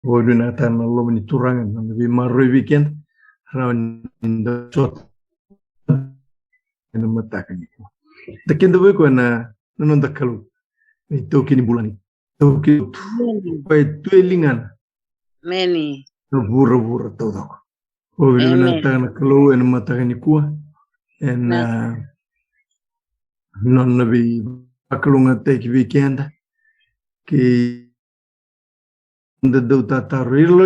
Hoy na tan lo ni turangan na bi maroi weekend rawan in the shot na mataka ni ko. Takin do ko na non dakalu. Ni toki ni bulani. Toki pai tuelingan. Many. No burra todo. Hoy na tan kalu en mataka ni ko. En non na bi akalunga take weekend ki da tarilo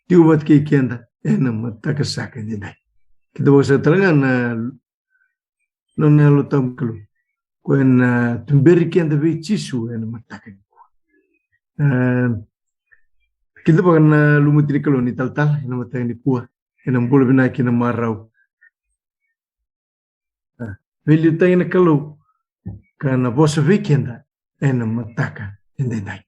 tiubat ki kenda en mataka saka ni dai. Kita bisa terangan non lo tamklu kuen tumberi kenda be chisu en mataka. Kita bahkan lumutri kalau ni tal en mataka ni kuah en bulu bina kina marau. Veli tangina kalau karena bosa weekend en mataka en dai.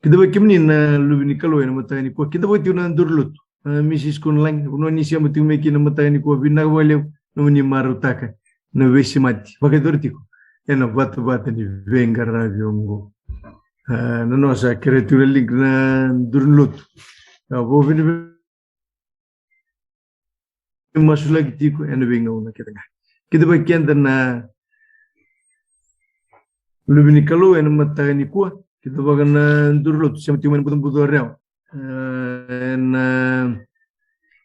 Kita bakimni na lubini kalau en mataka ni kuah kita bakti na durlut. Mrs. Kunlang, uno ni siya matumeki na mataka ni kuah bina wale no ni maru taka. No vesi mati. Pakai dortiku. Ena bata ni venga raviongo. No sa kreatura link na durlut. Abo vini masuk lagi tiku ena venga una kita. Kita bagian na lubini kalau ena mataka ni kuah kita bagan durlut siya matiman putung real. En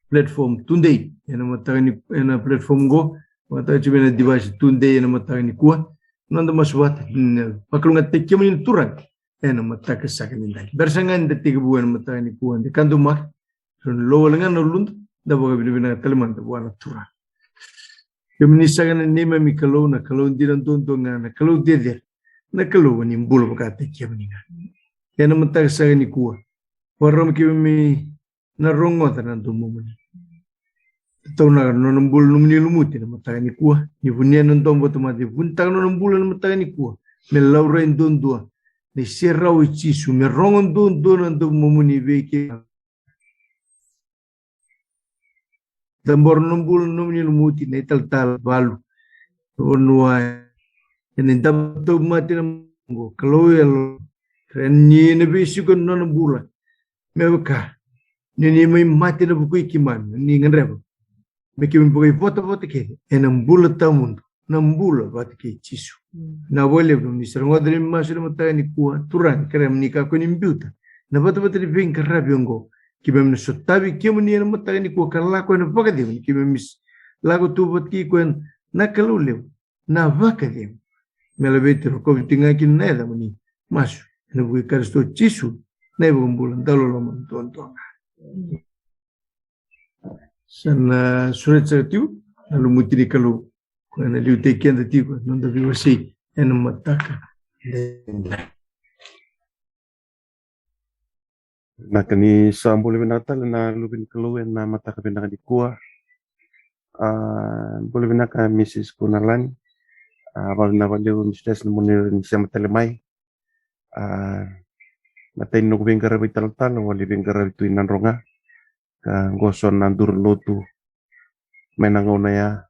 platform tunday ena mataka ni ena platform go. Mata cuma na device tunde na mata ni kuah nanda maswat pakalunga tekiam ni turang na mata ke sakin dai bersangan de tiga buan mata ni kuah de kandu mak son lo lengan no lund da boga bina teleman da buan turang kemni sagan ni ma mi kalau na kalau diran tontonga na kalau deder na kalau ni bul boga tekiam ni na mata ke sakin ni kuah waram kimi na rongo tanan tu mumuni tau na nambul numni lumuti na mataka ni kuah ni punya nonton buat mati puntang nambul na mataka ni kuah me laura indondua ni serau ichisu me rongon don nanto momuni veke tambor nambul numni lumuti na tal balu onua ni dam tau mati na ngo kalau el ni na bisi kon nambula me baka ni mai mati na buku ikiman ni nganrebo Meki mempunyai foto-foto ke, enambula tamun, nambula batu ke cisu. Na boleh belum diserang dari masuk dalam tangan ni kuat, turun kerana menikah kau ni imbuta. Na batu-batu di bengkel rabi ongo, kita menisut tapi kita meni dalam tangan ni kuat kalau kau nak pakai dia, kita memis lagu tu buat kita nak keluar, na pakai dia. Melebih terus kau tinggal kita nada meni masuk, na boleh kerana tu cisu, na boleh bulan dalam lama tuan-tuan. Sana surat setiu lalu mutiri kalau kena liu tekian tadi nonton viwasi yang mataka. Na kani sambole natal na lubin kalau na mataka bina di kuah. Boleh bina ka Mrs. Kunalan. Abang na valeu nistes munir ni siya matelemay. Matay no bengkara vital wali bengkara itu inan ronga. Goson nandur lotu menangona ya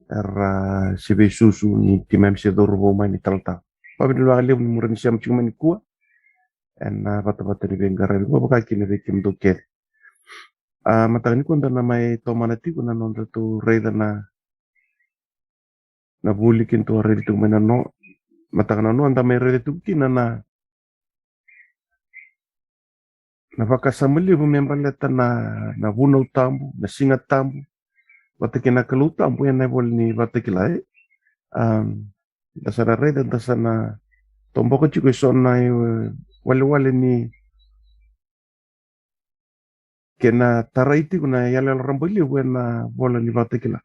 era sibe susu ni timem se dorbo mai ni talta pabi lo ale muren siam cuma ni kuah en bata di bengara go baka kini vikim doket mata ni kun na mai tomanati kun non tu reda na bulikin tu reda tu menano mata kana no anda mai reda tu kina na baka samuli member leta na bunau tambu na singa tambu Vatakina kaluta ampu yang nebol ni vatakila dasara reda dasana tomboko chiko sona wale ni kena taraiti kuna Yaloyalo Rabailevu na Vola ni Vakatakila.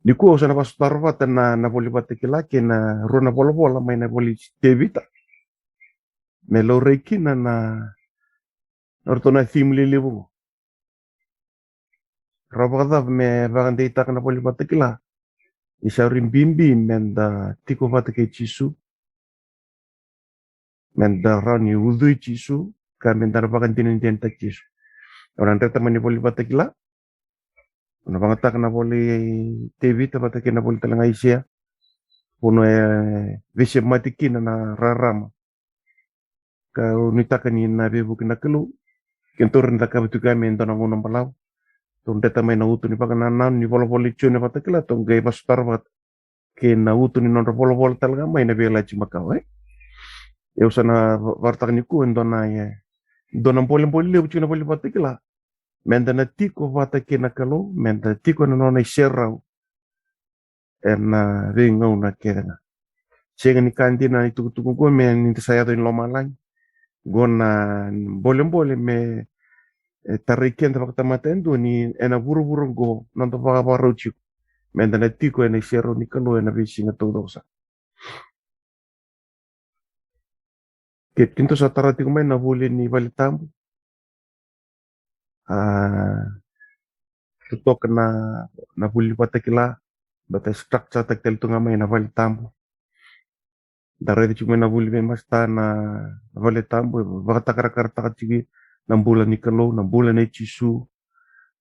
Di kuo sana pas tarvata na voli Vakatakila kena rona vola mai na voli tevita. Melo reikina na ortona thimli levu. Rabada me bagandei tak na voli Vakatakila. Isaurin bimbi menda tiko Vakatakila chisu. Menda rani udui chisu. Ka menda bagandinin dienta chisu. Orang reta mani voli Vakatakila. Una bangatak na voli tevita Vakatakila na voli talang Asia. Pono vese matikina na rarama. Ka unitaka ni na bebu kina kelu. Kentor nda ka betu kami ento na ngono palau. Ton deta mai na utu ni paka na ni polo chune Vakatakila ton gai pastar bat. Ke na utu ni non polo talaga mai na bela chimakau Eu sana vartak ni ku ento na Dona pole leu chuna pole Vakatakila. Menda na tiko Vatakina kalau, menda tiko na nona serau. Na ringau na kedana. Sega ni kantina ni tuku ko me ni saya do in loma lang. Gona boleh me tariken ta pakta endo ni ena buru go non to pa paruchi. Menda na tiko ena serau ni kalau ena visinga to dosa. Ket kinto sa tarati ko na buli ni balitambo. Tutok na buli Vatakila. Bata structure taktel tu ngamai na balitambo. Dari cuma na buli mas na balitambo. Vakatakara tigi na bulan ni kalau na bulan ni chisu.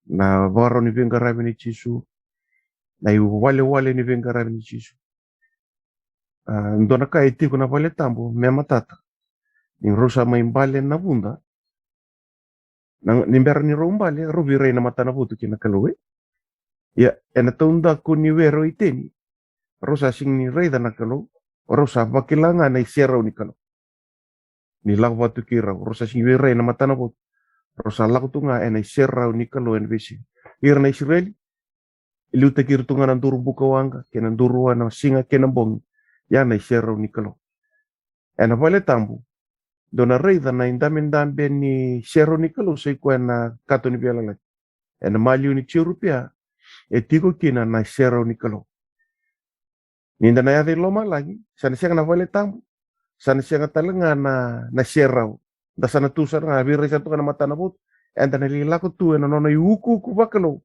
Na varo ni vengarabi ni chisu. Na wale ni vengarabi ni chisu. Ndona ka iti ko na balitambo me matata. Ni rosa mai mbale na bunda. Nimbera ni rombale robi rei na mata na butu kina kalau Ya, ena taunda ko ni wero iteni. Rosa sing ni rei na kalau. Rosa bakilanga na isero ni kalau. Ni lau watu kira. Rosa sing rei na mata na butu. Rosa lau tunga ena isero ni kalau en visi. Irna Israeli. Iluta kira tunga na nduru buka wanga. Kena nduru na singa kena bongi. Ya na isero ni kalau. Ena vale tambu. Dona rei na indambe ni isero ni kalau. Seiko ena kato ni biala lagi. Ena maliu ni Europea. Tiko kina na isero ni kalau. Ninda na yade loma lagi. Sana siya na vale tambu. Sana siya talaga na serau. Da sana tusa na bira sa to na mata na bot. Enda na lilako tu na no yuku ku bakalo.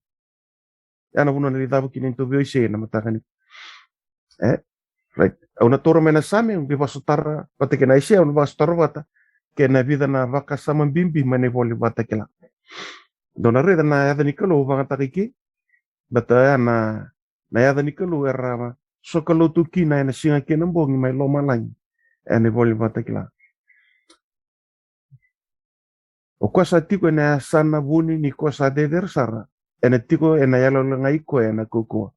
Ana buno na litabo kininto bio ise na mata kani. Right. Una toro mena same un biva sotara pate na ise un biva sotara bata. Ke na vida na vaka sama bimbi mane voli Vatakila. Dona reda na yada nikalo Vakatakiki. Bata na yada nikalo era sokalo tu kina ena singa kena bongi mai loma langi. Ene voli Vatakila. O kwasa tiko ena sana buni ni kwasa deder sara. Ena tiko ena yaloyalo ngaiko ena kukua.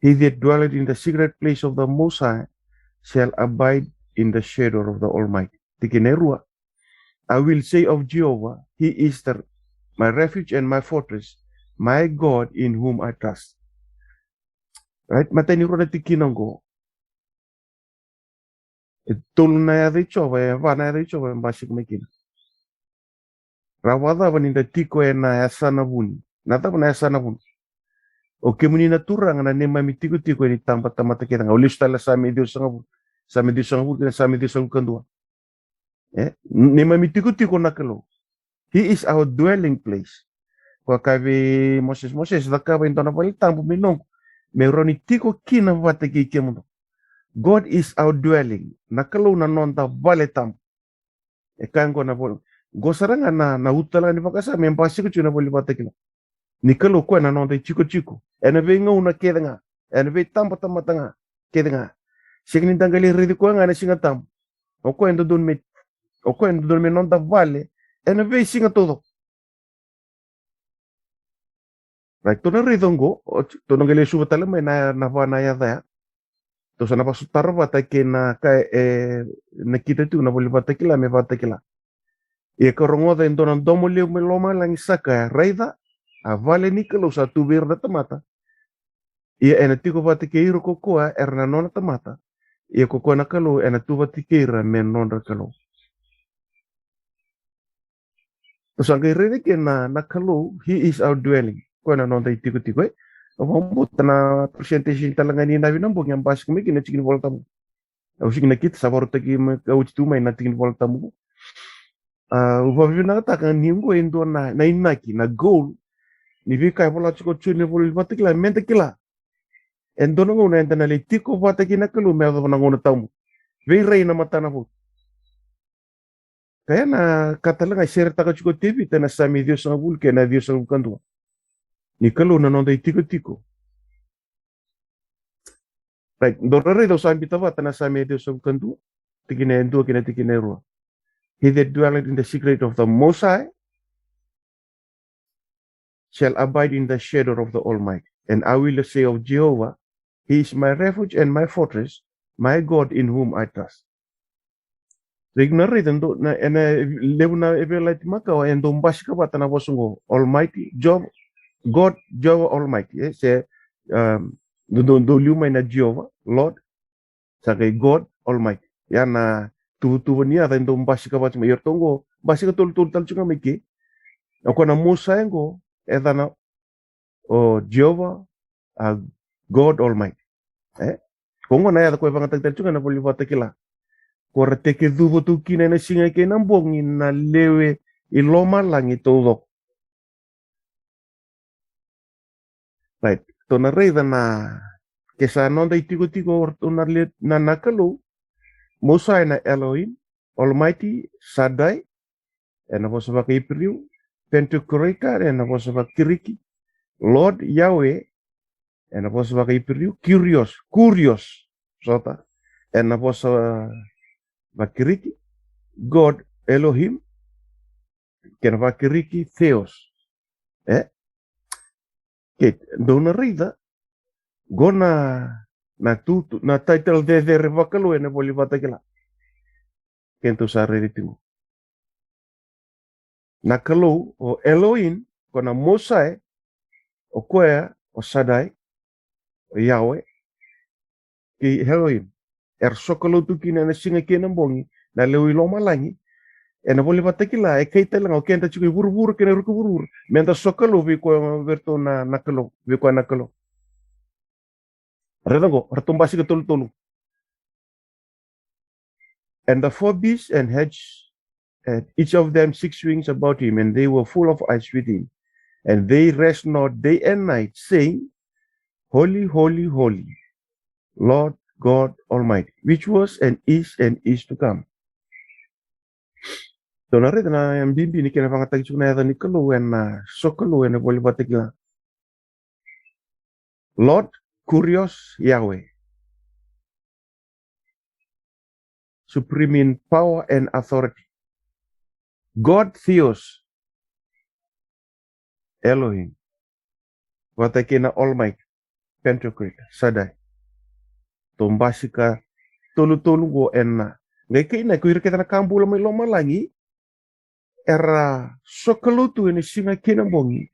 He that dwelleth in the secret place of the Most High shall abide in the shadow of the Almighty. Tikinerua. I will say of Jehovah, He is my refuge and my fortress, my God in whom I trust. Right? Matani rona tikinongo. Tulna ya dicho, vana ya dicho, mbashik mekina. Rawada vaninda tiko ena yasana buni. Nata vana yasana buni. O kemuni na turang na nema mitiko tiko ni tampa mata kita nga ulis tala sa medio sangabu kina sa medio sangabu kandua. Nema mitiko tiko nakalo. He is our dwelling place. Kwa kavi Moses dakaba into na palitambo minong meroni tiko kina Vataki kemuno. God is our dwelling. Nakalo na nonta baletam. Kango na bol. Gosaranga na utala ni pakasa membasi ko chuna boli Vatakila. Nikalo ko na nonta chiko. Ena venga una kedanga. Ena ve tampa tamatanga kedanga. Signi tangali ridi ko nga na singa tam. Oko endo don me nonta vale. Ena ve singa todo. Right, tona ridongo, tona gele suba tala mai na vana ya da. To sana pasu tarva ta ke na ka na kita tu na boli Vatakila me Vatakila. E korongo da indona domo leo me loma lang saka raida a vale nikalo sa tu verda tamata. E ena tiko Vatakira kokoa erna nona tamata. E kokoa na kalo ena tu Vatakira me nona kalo. To sa gere ke na kalo he is our dwelling. Ko na nonda tiko Vamos na presentation talaga ni nabi nambong yang bas kami kina chikin volta mo. Au sigina kit sabor tagi au tu mai na chikin volta mo. Uvavi na ta kan nimbo endo na inaki na goal ni vi kai vola chiko chune vol Vatakila mente kila. Endo no na enta na le tiko Vatakina kalu me ava na ngona tamu. Ve rei na mata na vo. Kaya na katalaga share ta chiko TV tena sami Dios ang vul ke na Dios ang kandu. Ni kalu na nonda tiko. Right, dorare do sambi tawa tana sami do som kandu, tikine endu kine tikine rua. He that dwelleth in the secret of the Most High shall abide in the shadow of the Almighty. And I will say of Jehovah, He is my refuge and my fortress, my God in whom I trust. Ignore do na ena levuna evelite maka and dombashika batana wasungo Almighty God Jehovah Almighty. Say do luma na Jehovah Lord sagai God Almighty. Yana tu nia da dombashika batama yertongo bashika tul tal chunga miki. Ako na Musa engo edana o Jehovah God Almighty. Kongo na ya ko Vakatakila chunga na Vakatakila. Kora teke duvo tu kina na singa ke na bongi na lewe iloma langi todo. Right. To na reida na kesa nonda itigo na le na nakalo Musa na Elohim Almighty Sadai and was about April Pentecoreka and was about Kiriki Lord Yahweh and was about April Curious Sota and was Vakiriki, God Elohim, ken Vakiriki Theos. Kate, dona rida, gona na title de Revakalo and Vakatakila. Kento sa reditingo. Nakalo o Elohim, kona Mosai, o Kwea, o Sadai, o Yahweh, ki Elohim. Sokalo tukina na singa kenambongi, na lewi loma langi, e na Vakatakila, e kaita lang o kenta chiki vurvur kena rukuvurur, menta sokalo vi ko verto na nakalo, vi ko nakalo. Redango, ratumbasi ka tulu. And the 4 beasts and heads, each of them 6 wings about him, and they were full of eyes with him. And they rest not day and night, saying, Holy, holy, holy, Lord God Almighty, which was and is to come. So na rin na yung bimbi ni kinapangatagisok na yata ni Kaluwen na Sokaluwen na Vakatakila. Lord, Curious Yahweh, supreme in power and authority. God Theos, Elohim, Vatakina Almighty, Pentecost, Sadai. Tombasika tulu go enna. Ngai kina kuir kita na kambula mai loma langi. Era sokalutu ini singa kina bongi.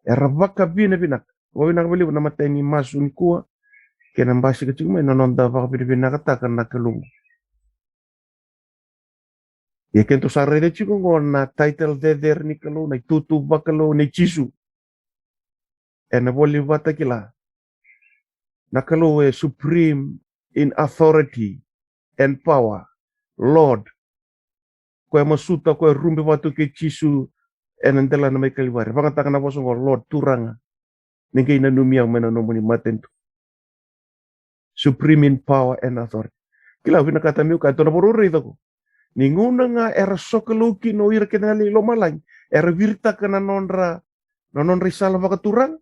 Era vaka bina binak. Wawinak beli na mateni masun kuwa. Kena mbasika cuma nononda vaka bina katakan na kalungu. Ya kento sarere cuma na title der ni kalu na tutu bakalo ni chisu. Ena boli Vakatakila. Nakalo supreme in authority and power, Lord. Koe masuta koe rumbe watu ke chisu enantela na mai kaliwari. Vakatakana na wasongo Lord turanga. Ningei na numia mena nomuni matentu. Supreme in power and authority. Kila vina kata miu ka tona porore itako. Ninguna nga era sokaluki no ira kenali lomalang. Era virta kana nonra isala vakaturang.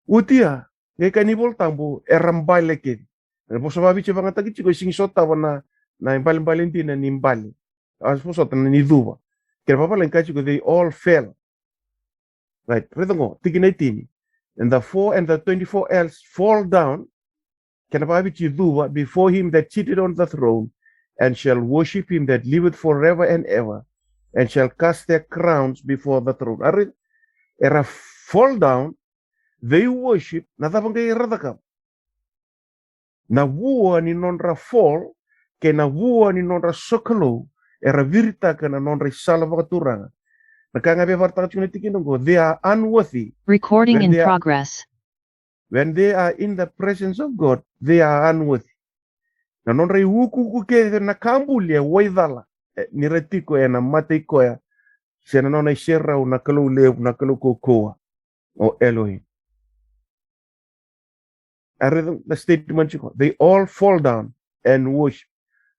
Utia. Ngai kanibol tambu erambale ke. Po sababi che Vakatakila ko sing sota wana na imbali na nimbali. As po sota na niduwa. Kaya papa lang kachi ko they all fell. Right. Retongo tikinetini. And the 4 and the 24 else fall down. Kaya papa duwa before him that seated on the throne and shall worship him that liveth forever and ever and shall cast their crowns before the throne. Era fall down. They worship, natapangay radakam. Nabuwa ni nonra fall, ke nabuwa ni nonra sokalo, era virta ka na nonra isala vakaturanga. Nakangabe varta chunetikinongo, they are unworthy. Recording in progress. When they are in the presence of God, they are unworthy. Na nonra iwuku ke na kambulia waidala, ni retiko na matiko ya, siya nona isera na kalu leo na kalu kokoa, o Elohim. The statement they all fall down and worship.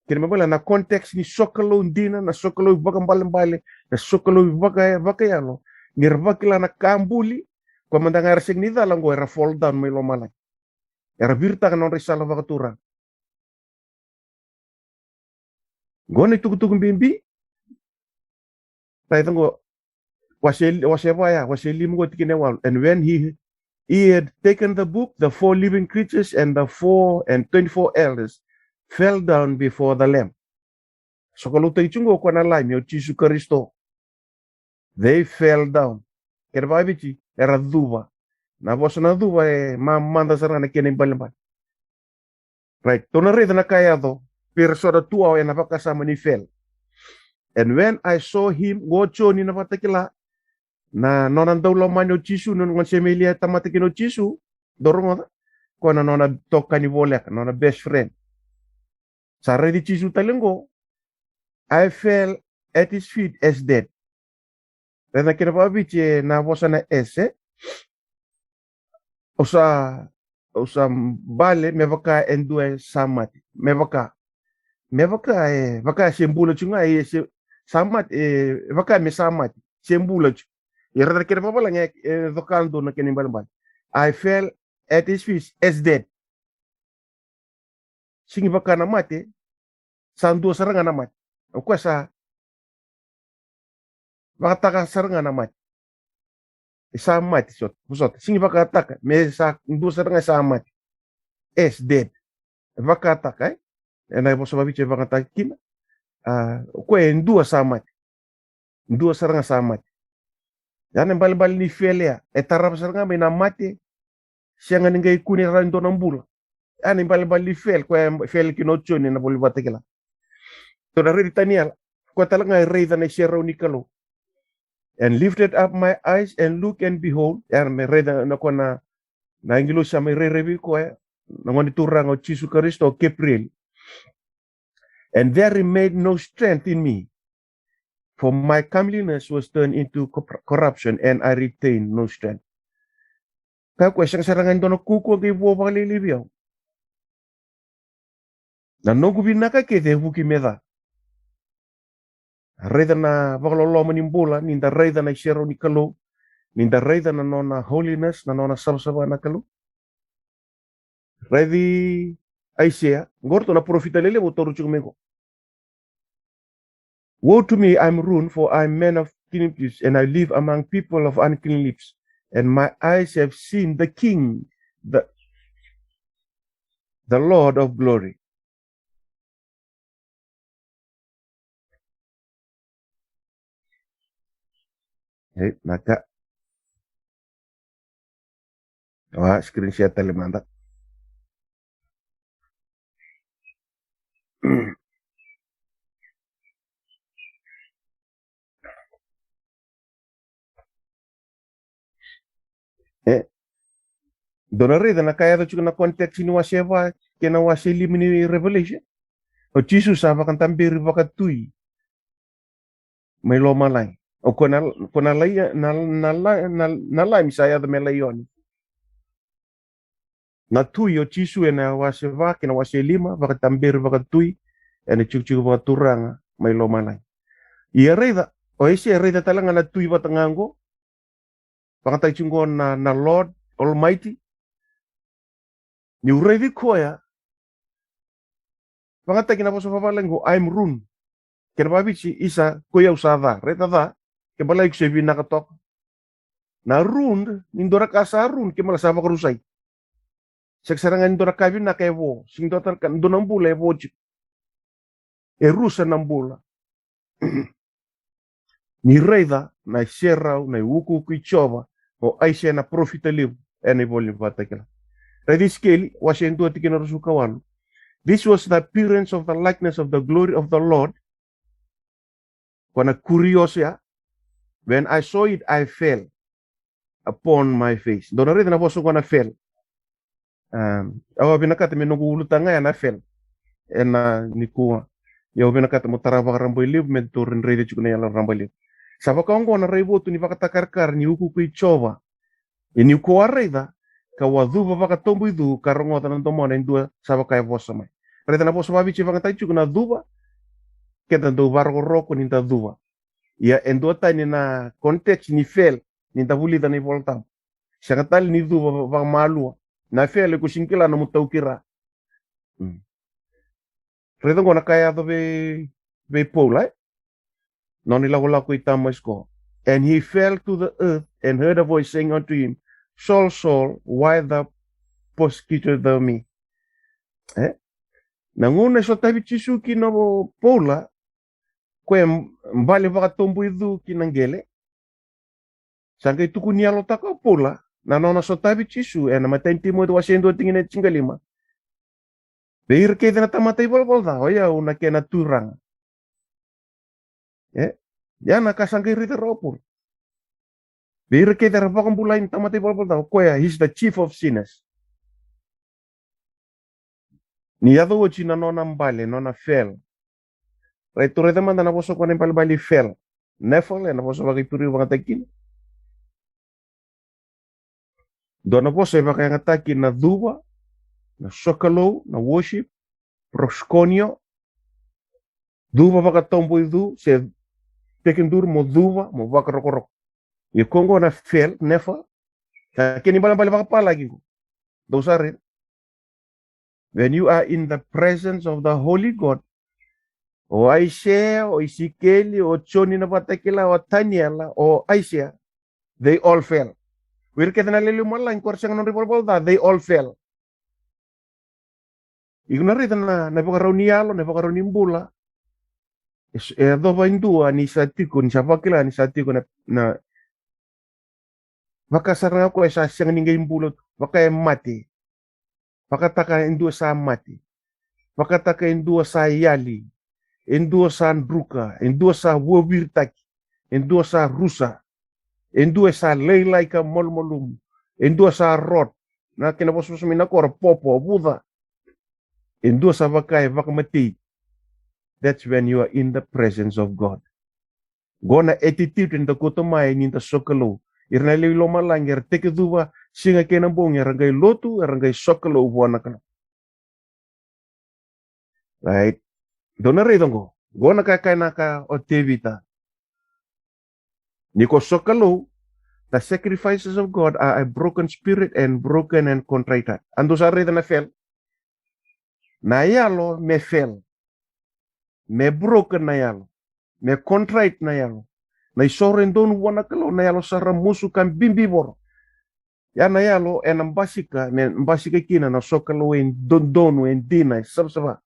Kaya mabala na context ni sokalo ndina na sokalo bakambale na sokalo bakayano ni Vakatakila na kambuli kwa mandanga rasig ni dalang go era fall down may lomalay. Era birta kan onre sala vakatura. Gone tuku bimbi. Tai tango waseli mo tikine wal. And when he had taken the book, the 4 living creatures and the 4 and 24 elders fell down before the Lamb. So kalau taichungo ko na laim yo Jesu Kristo. They fell down. Kerba bichi era duva. Na bosa na duva manda sarana kene balban. Right. Tona reda na kaya do. Persona tua na pakasama ni fell. And when I saw him gocho ni na Vakatakila na nonan daw laman yo Jesu non ngon semelia tamatikino Jesu dorongo ko na nona toka ni Vola nona best friend. Sare di Jesu talengo. I fell at his feet as dead. Rena kira bichi na bosa na ese. Usa bale mevaka endue samati. Mevaka sembula chunga samat vaka me samati sembula chu. Yara kira pala nga dokando na kinimbalban. I fell at his feet as dead. Singi vaka na mate sandu saranga na mate. O kwasa vakataka saranga na mate. Isa mate sot. Busot. Singi vakataka me sa ndu saranga sa mate. As dead. Vakataka and I was babiche Vakatakila. Kwe ndua sa mate. Ndua saranga sa mate. Yan bal ni felia. Etarap saranga me na mate. Siya nga ningay kuni rando ng bula. Yan bal ni kwe fel kinocho ni na buli Vakatakila. To na rin tanial. Kwa talaga rey na siyaraw ni Kalo. And lifted up my eyes and look and behold. Yan may rey na ko na ingilo siya may re-review ko nangon iturang o Jesu Kristo Gabriel. And there remained no strength in me. For my comeliness was turned into corruption and I retained no strength. Kaya ko siyang sarangan doon kuko kay Vola lilibiyaw. Nanogubin na ka kete vuki meda. Reda na bakalolo manimbola, ninda reda na isero ni Kalo, ninda reda na nona holiness, na nona sabsaba na Kalo. Ready Isaiah, gorto na profita lele motoru chukumengo. Woe to me, I'm ruined, for I'm man of clean lips, and I live among people of unclean lips, and my eyes have seen the King, the Lord of glory. Hey, naka. Wah, screen share tali mandak. Donare na kaya do na context ni waseva kena waseli mini revelation. O Jesus sa vakan tambiri vakatui. May lo malay. O kona lay na lay misaya da melayon. Na tui o Jesus na waseva kena waselima vakatambiri vakatui ene chuchu vakaturanga may lo malay. Ia reda o ese reda talanga na tui vatangango. Vakatay chungo na Lord Almighty. Ni urevi koya. Vakatay kinapaso papalengo I'm ruined. Kena babichi isa koya usada. Reta da. Kebalay kusebi nakatok. Na ruined. Nindora kasa ruined. Kemala sama karusay. Seksarangan nindora kabin na kevo. Singdota doon ang bula evo. Rusa ng bula. Ni reda na sierra na wuku kuichova. O aisha na profita live. Ene boli Vakatakila. Ready scale was in kawan. This was the appearance of the likeness of the glory of the Lord. Kwana curiosia. When I saw it, I fell upon my face. Doon rin na boso ko na fell. Awa binakata may nagulutang nga na fell. En ni kuwa. Yaw binakata mo tarabak ramboy live. Mentorin ready chuk na yalang ramboy live. Sa bakaong ko na reboto ni Vakatakarkar ni uku kuy chova. Ini kuwa reda. Kawadhu vakatombo idu karongota ng tomona indua saba kaya bosa mai. Reda na bosa babichi vakatay chuk na duba. Keta do vargo roko ninta duba. Ya endua tani na context ni fel ninta vulida ni voltam. Siya katal ni duba vakamalua. Na fele ku singkila na mutau kira. Redo ngona kaya to be Paul, noni lago I tamasko. And he fell to the earth and heard a voice saying unto him, Saul, Saul, why thou persecutest thou me? Nanguna so tabi chisu ki no Paula, kwe mbali vakatombo idhu ki nangele. Sanga ituku ni alotaka Paula, na nona so tabi chisu, na matenti mo wasendo tingine chingalima. Beir ke na tamatay bolbol da, oya una ke na turang. Ya nakasangkay rita ropur. Beir ke na rapakambulain tamatay bolbol da, kwe he's the chief of sinners. Ni yado ochi na nona mbale, nona fell. Right to reda manda na poso kwa nempal bali fell. Nefel na poso bakipuri Vakatakila. Dona poso baka ngataki na Ledua, na Sokalo, na worship, prosconio. Ledua baka tombo idu, se tekendur mo Ledua, mo baka rokorok. Ye Kongo na fell, nefel. Kini bala bali baka pala gigo. Those are it. When you are in the presence of the Holy God, o Isaiah, o Ezekiel, o Johnny na Vakatakila, o Daniel, o Isaiah, they all fell. Wir kita na lelu malang korsang non ripol da, they all fell. Ignore na Yaloyalo, Rabailevu Vola. Doba indua ni satiko ni Vakila ni satiko na vakasarang ako sa siyang ningay imbulot, vaka mati. Vakataka indua sa mati. Vakataka indua sa yali. Indua sa andruka, indua sa wobirtaki, indua sa rusa. Indua sa leilai ka molmolum. Indua sa rot. Na kinapos minakor popo buda. Indua sa vakai vakamati. That's when you are in the presence of God. Gona attitude in the kotomai in the sokalo. Iranacola malanger teke duwa singa kenambong rangai lotu rangai sokalo buana kana. Right. Dona redongo. Gona ka o tevita. Niko sokalo, the sacrifices of God are a broken spirit and broken and contrite. Ando sa reda na fell. Na yalo me fell. Me broken na yalo. Me contrite na yalo. Na isoren don wana kalo na yalo sa ramusu kan bimbibor. Ya na yalo en ambasika kina na sokalo en donu en dina sabsaba.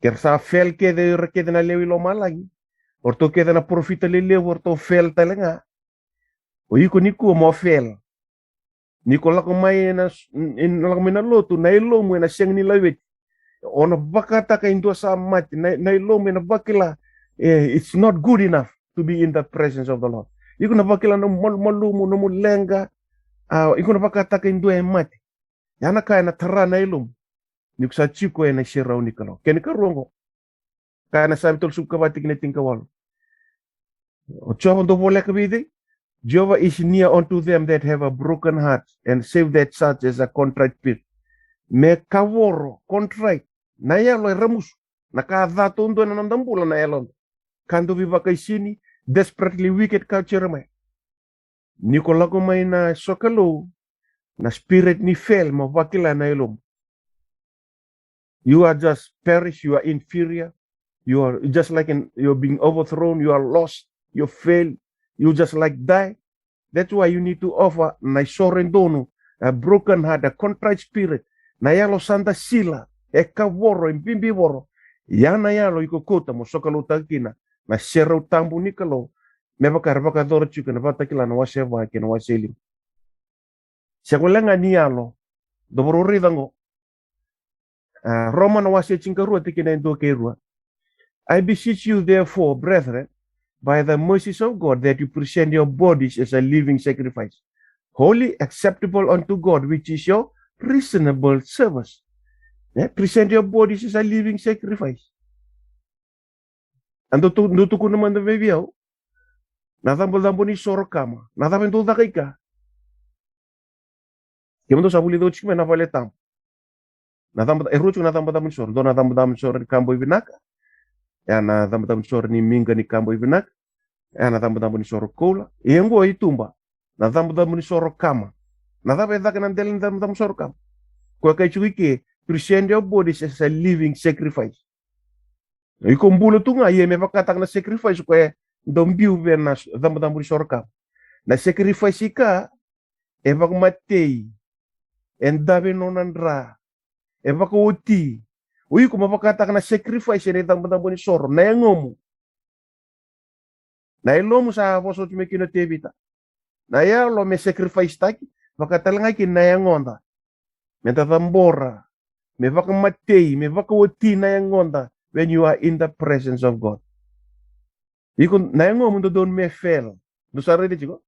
Kersa fell ke de na Yaloyalo malagi. Orto ke na profita lele orto fell talenga. O iko niku mo fell. Niko lako mai na in lako mina lotu na ilo mo na siyang nilawit. Ona bakata ka indua sa mati na ilo mo na bakila. It's not good enough to be in the presence of the Lord. Iko na bakila no malumu no mulenga. Iko na bakata ka indua mati. Yana kaya na tara na ilo. Niko sa chiko na shirao nikalo. Keni karongo. Kaya na sabi tol subkabati kinating kawal. O chama do Vola kabidi. Jehovah is near unto them that have a broken heart and save that such as a contrite spirit. Me kaworo, contrite. Na yalo ramus. Nakadhato ndo na nandambula na yalo. Kando vivaka isini, desperately wicked culture may. Nikolako may na sokalo, na spirit ni fell, mavakila na ilom. You are just perished, you are inferior. You are just like you're being overthrown, you are lost, you fail. You just like die. That's why you need to offer na sorendonu, a broken heart, a contrite spirit. Na yalo santa sila, e kaworo, impimbi woro. Yana yalo iko kota mo sokalo takina. Na sero tambu nikalo. Meba karbaka doro chuka na Vakatakila na waseva ke na waselim. Siakulanga ni yalo. Dobro ridango. Roma na wase chinkarua tikina endo kerua. I beseech you therefore, brethren, by the mercies of God, that you present your bodies as a living sacrifice, holy, acceptable unto God, which is your reasonable service. Present your bodies as a living sacrifice. And nutuko naman na bebiyaw, natambal-tambal ni soro kama, natapento dakay ka. Kaya mo sa buli do chikme na paletam. Erucho natambal-tambal soro, do natambal-tambal soro ni kamboy binaka. Ya natambal-tambal soro ni minga ni kamboy binaka. Ya natambal-tambal ni soro kola. Iyango ay tumba. Natambal-tambal ni soro kama. Nada beda kan delin dam sorkam. Ko kay chuike present your bodies as a living sacrifice. Iko mbulo tunga ye me vakatak na sacrifice ko dom biu na dam sorkam. Na sacrifice ka evak matei en dabe nonandra evak uti. Uy ko mapakatak na sacrifice ni dam sor na ngomu. Na ilomu sa voso tume kino tebita. Na ya lo me sacrifice taki vakatalanga ki na ngonda. Menta tambora. Me vaka matei, me vaka wati na ngonda when you are in the presence of God. Iko na ngomu do don me fel. Do sarede chiko.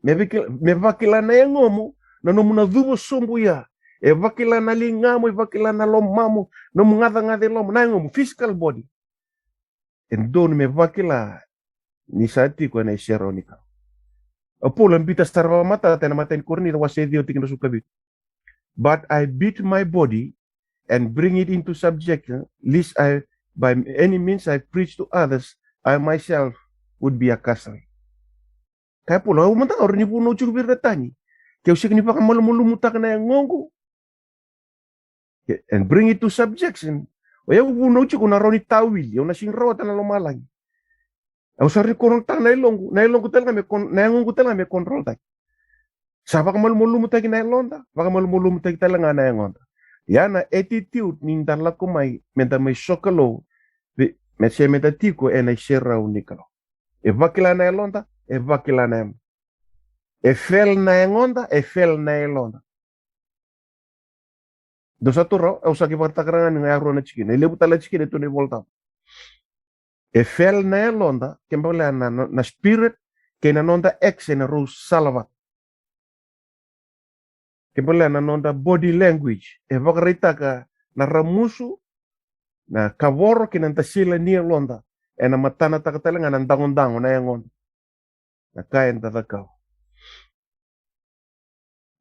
Me vakila na ngomu na no muna dhubo sombu ya. E vakila na lingamo, e vakila na lomamu, no mungada ngade lomu na ngomu physical body. En don me vakila ni sati ko na sheronika. Apolan bita starva mata tena mata in korni wase dio tikin suka bit. But I beat my body and bring it into subjection, lest I by any means I preach to others, I myself would be a castle. Kaya pula umanta orni puno chubir datani. Kaya usik ni paka malumulumutak na yang ngongo. And bring it to subjection. Oya puno chuko na roni tawil, yung nasing rawat na lumalang. Ang sarili ko tang na ilong ko talaga may control tayo. Sa baka malumulumutak na ilonda, baka malumulumutak talaga na ilonda. Yana attitude ni ndala ko may menta may sokalo, me se meta tiko na shera unikalo. E vakila na ilonda, e vakila na em. E fel na ilonda, e fel na ilonda. Dosa turo, au saki partakarangan ng ayaro na chikin. Ilebu tala chikin ito ni volta. E fel na ilonda, kembali na spirit, kaya nonda ex na ro salvat. Kembali na nonda body language. E vakarita ka na ramusu, na kavoro kinanta sila ni ilonda. E na matana takatalang na dangon-dangon na yangon. Na kaya ntatakaw.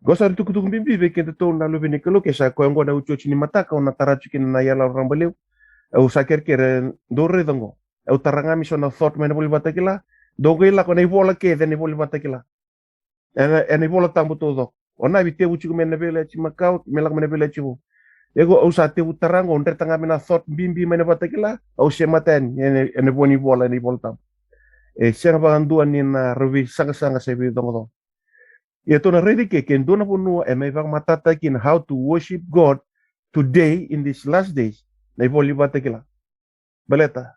Gosa rito kutuk bimbi kenta to na lubi ni kalo kesa ko ngo na ucho chini mataka na tarachu kin na Yaloyalo Rabailevu. Au saker kere dore dango. Au tarangami so na thought mena boli Vakatakila. Dogela ko na Vola ke ni boli Vakatakila. Ena Vola tambu todo. Ona bite uchu mena bela chi makau melak mena bela chi. Ego au sa te utarango onre tangami na thought bimbi mena Vakatakila. Au sematen ene boni Vola ni voltam. E sera banduan ni na revi sanga se bi dongo. Ito na ready ke ken dona puno e may matata kin how to worship God today in these last days. Na iboli Vakatakila. Baleta.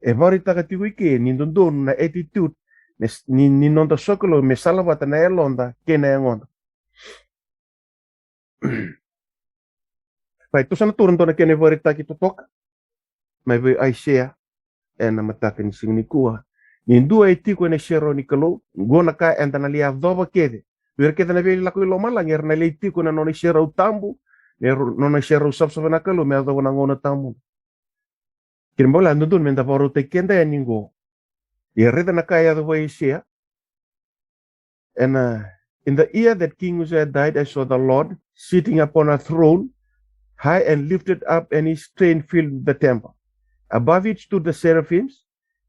E varita ka tiwi ke ni don na attitude ni nonda sokolo me salawata na elonda ke na ngonda. Pai to sana turun to na ken varita ki totoka. May be Isaiah e na mataka ni singni kuwa. Ni dua etiko na shero ni kalo gona ka enta na lia doba kede. Wir kita na beli laku lo malang er na leiti ko na no share tambu no na share sab na kalo me ado na ngona tambu kirmbola ndun men da foru te kenda ya ningo yer na kaya do Isaiah and in the year that King Uzziah died I saw the Lord sitting upon a throne high and lifted up and his train filled the temple above it stood the seraphims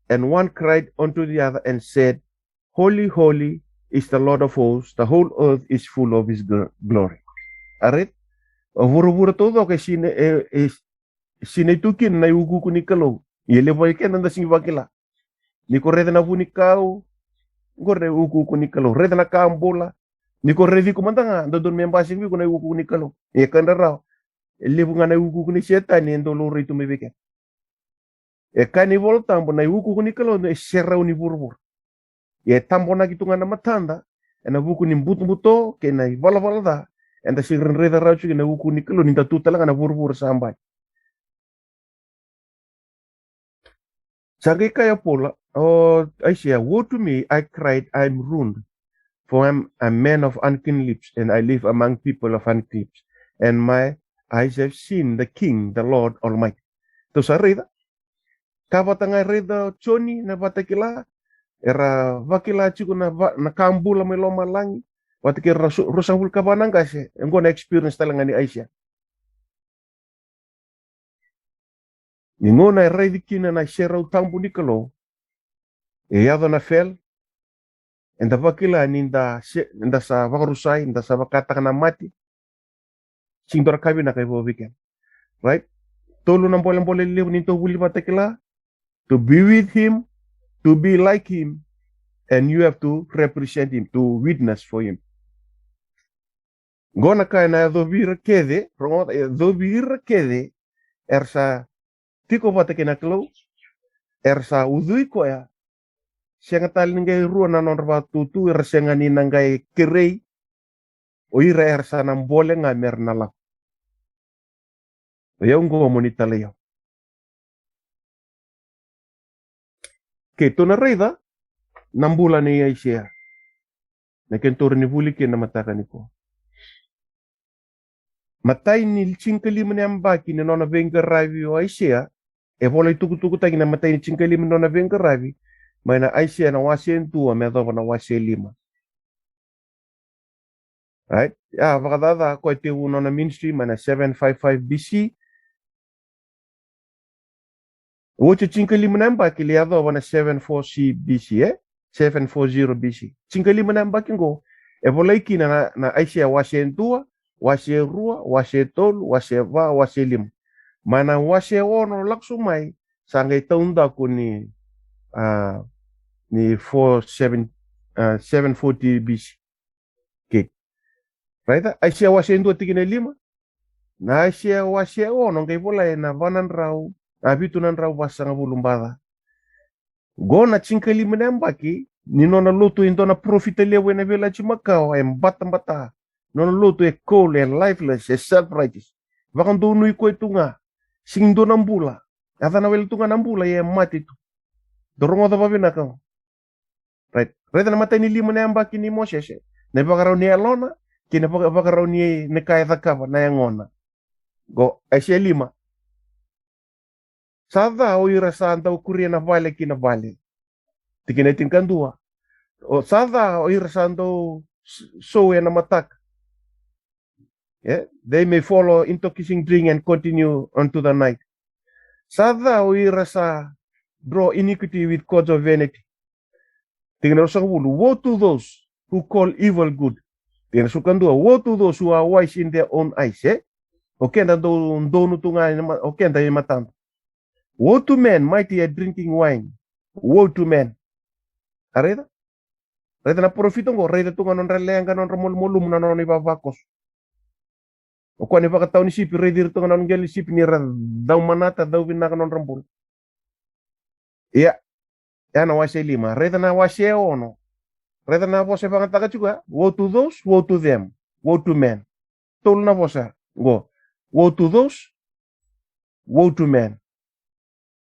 and one cried unto the other and said holy holy is the Lord of hosts, the whole earth is full of his glory. Arit, vuru todo que sine tukin na yugu kunikalo. Yele boy ken anda sing vakila. Niko rede na bunikau, gore ugu kunikalo. Rede na kambola. Niko rede kumandanga dodon membasing bi kuna ugu kunikalo. E kandara. Lebu ngana ugu kuniseta ni ndolo ritu mebeke. E kani voltambo na ugu kunikalo ne serra uni burbur. Ye tambo na kitunga na matanda ena buku ni mbuto ke na vala da enda sigren reda rachu ke na buku ni kelo ni tatu talanga na burbur sambai sagi kaya pola oh Aisha woe to me I cried I'm ruined for I'm a man of unclean lips and I live among people of unclean lips and my eyes have seen the King the Lord Almighty to sarida kabatanga reda choni na Vakatakila era vakila chiku na kambula me loma langi watike rusang hulka banang kasi ngo na experience talanga ni Aisha ni ngona ready kina na share utambu nikalo e yado na fel enda vakila ninda sa vakarusai nda sa vakatakana mati sing dora kabi na kay weekend, right? Tolu na mbole lebu ninto wuli Vakatakila to be with him, to be like him, and you have to represent him, to witness for him. Gona kaya na dovira kede ersa tiko Vakatakila ersa udui koya siang tali ngai ruo na non tutu ersenga ni nangai kirei o ira ersa na mbole nga mernala. Ngo monita leo. Ke tona reida nambula ni Aisia. Na kentor ni vuli ke na mataka ni ko. Matai ni chinkali mene ambaki ni nona venga ravi o Aisia. E vola tuku tagi na matai ni chinkali mene nona venga ravi. Mai na Aisia na wasien tua me dova na wasien lima. Right? Ya vakadada ko te nona ministry mana 755 BC. Woche chinkali mene ambaki li adova na 74C BC 740 BC. Chinkali mene ambaki ngo. E vola iki na Aisia wasien tua. Wase rua, wase tolu, wase va, wase lima. Mana wase ono laksu mai sangai taunda ko ni 740 BC. Okay. Right? Aisia wase ndua tigine lima. Na Aisia wase ono ngai vola na vanan rau, abitu nan rau wasanga bulumbada. Gona chinkali menembaki ni nona lutu indona profita lewe na vela chimakao mbata. Non luto e cold and lifeless e self-righteous. Vakang dunui ko itunga. Sing do nambula. Ata na wel tunga nambula e mati tu. Dorongo da babina ka. Right. Right na mata ni lima na ambaki ni Moses. Na bakaraw ni Alona, kina bakaraw ni kaya takava na yangona. Go Asia lima. Sada o ira santa o kuria na vale kina vale. Tikina tinkandua. O sada o ira santo so na mataka. Yeah, they may follow into kissing drink and continue unto the night. Sada o irasa draw iniquity with cords of vanity. Tingnan sa wulu, woe to those who call evil good. Tingnan sa kandua, woe to those who are wise in their own eyes. Okay, na dono tunga, okay, na matang. Woe to men mighty at drinking wine. Woe to men. Areda? Reda na profito ngo, reda tunga non relenga non ramol-molum na non ibabakos. O kung ano ba ni sipi, ready rito nga nang gali sipi ni daw manata, daw binaka ng rambul. Iya, yan na wase lima. Reda na wase ono. Reda na wase pangataga juga. Woe to those, woe to them, woe to men. Tol na wase. Go. Woe to those, woe to men.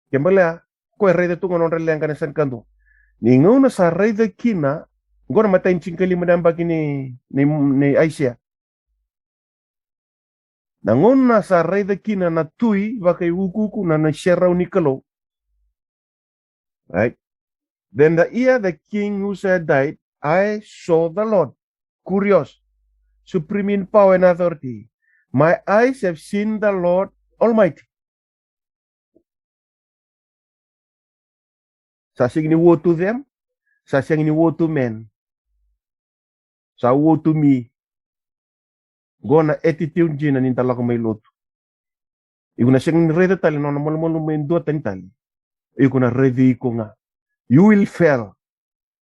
Kembali ko reda to nga nang relang ka na san kando. Ningaw na sa reda kina, go na matayin chingkali madambagi ni Aisia. Nangon na sa reda kina na tui wakai wukuku na sherau nikalo. Right? Then the year the king Uzziah died, I saw the Lord, curious, supreme in power and authority. My eyes have seen the Lord Almighty. Sasing ni woe to them, sasing ni woe to men. Sa woe to me. Gona attitude jina nintala ko may luto. Iku na siyang reda tali no namalumalo may dua tali. Iku na ready ko nga. You will fail.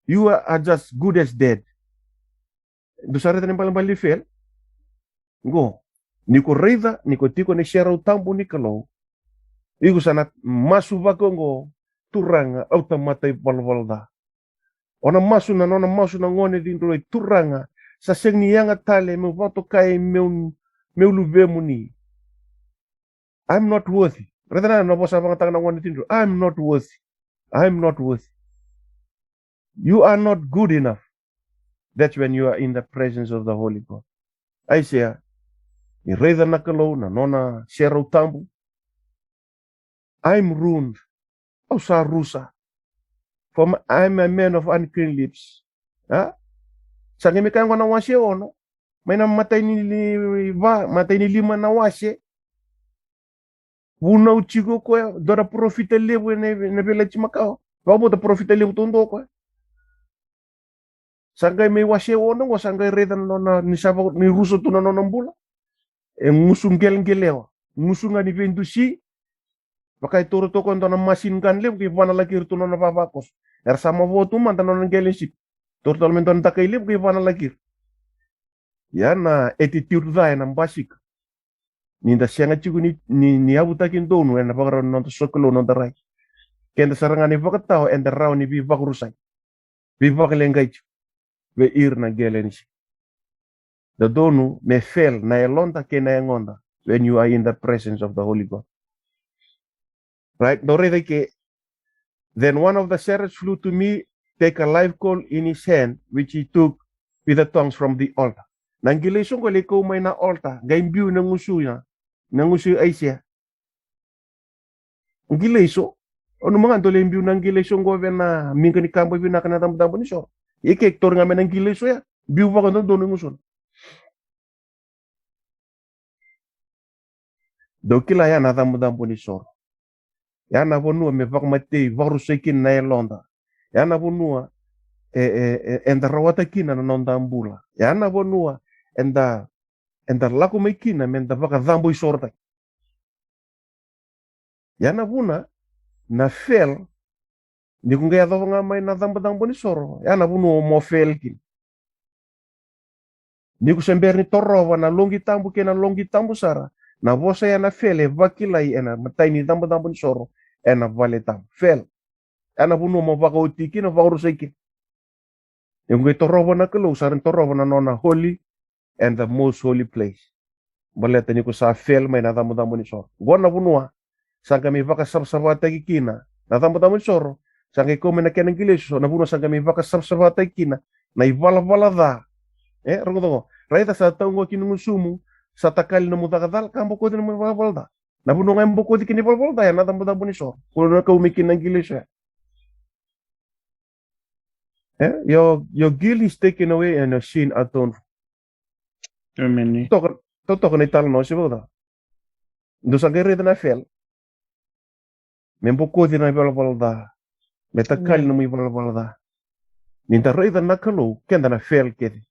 You are just good as dead. Dosa reda ni palang fail. Go. Niko reda, niko tiko ni share tambo ni kalau. Iku sana masuba ko ngo turanga automatay balbalda. Ona masu na ngone din roi turanga. Sa siyang niyang atale me vato kay meu lube mo ni. I'm not worthy. Reda na bosa bang tang ngone din. I'm not worthy. I'm not worthy. You are not good enough. That's when you are in the presence of the Holy God. Aisia, ni reda na kalo na nona shero tambu. I'm ruined. Ausa rusa. For I'm a man of unclean lips. Ha? Sa ngimikan ko na washe ono. May namatay matay ni lima na washe. Una uchigo ko dora profita lewe na village makao. Vamos da profita lewe tondo ko. Sangay may washe wono wa sangay redan nona ni saba ni ruso tu nona mbula. Ngusung gel-gelewa. Ngusunga ni vendusi. Pakai toro toko ntona masin kan le ki vana lakir tu nona babakos. Sama votu mantan nona gelensip. Totalmente nona takai le ki vana lakir. Ya na attitude da na basic. Ninda sianga chiku ni abutakin donu na bagara nona sokolo nona rai. Kenda sarangani vakatao enda rao ni bi vakurusai. Bi vakalengaichu. Be na gelenisi. The donu me fail na elonda ke na engonda when you are in the presence of the Holy God. Right? Then one of the sheriffs flew to me, take a live coal in his hand, which he took with the tongues from the altar. Nangilay ko liko may na altar, gaimbiu ng ngusu Asia. Ngilay so, ano mga dole imbiu ng ngilay so go na mingani kambo bi na kanadam ni so. Ikektor nga men ngilay so ya, biu ba ko doon ngusun. Dokila ya na dambo ni so. Ya na bonua me vakmate varusekin na elonda. Ya na bonua enda rawata kina na nonda ambula. Ya na bonua enda laku me kina menda vaka dambo isorta. Ya na buna na fel ni kunga do nga may na dambo ni soro. Ya na bonua mo fel kin. Ni ku sember ni torova na longi tambu sara. Na vosa ya na fel vakilai ena matai ni dambo ni soro. Ena valetam fel ana bunu mo vaka utiki na vauruseki yung torova na kalo sarin torova na nona holy and the most holy place baleta ni ko sa fel may nadamo ni soro gona bunua sanga mi vaka sabsabata kina nadamo ni soro sanga ko me na kenang gileso na bunu sanga mi vaka sabsabata kina na ivala da rogo raita sa taungo kinungusumu sa takal na mudakadal kambo ko din mo valda. Nabunungan buko di kinipol tayo na tambo ni so. Kuno na kaumikin ng gilis siya. Your guilt is taken away and your sin atoned. Amen. Toto ni tal no si boda. Do sa gerida na fel. Membuko di na ibalbalda. Metakal na mo ibalbalda. Ninta rida na kalo kenda na fel kedi.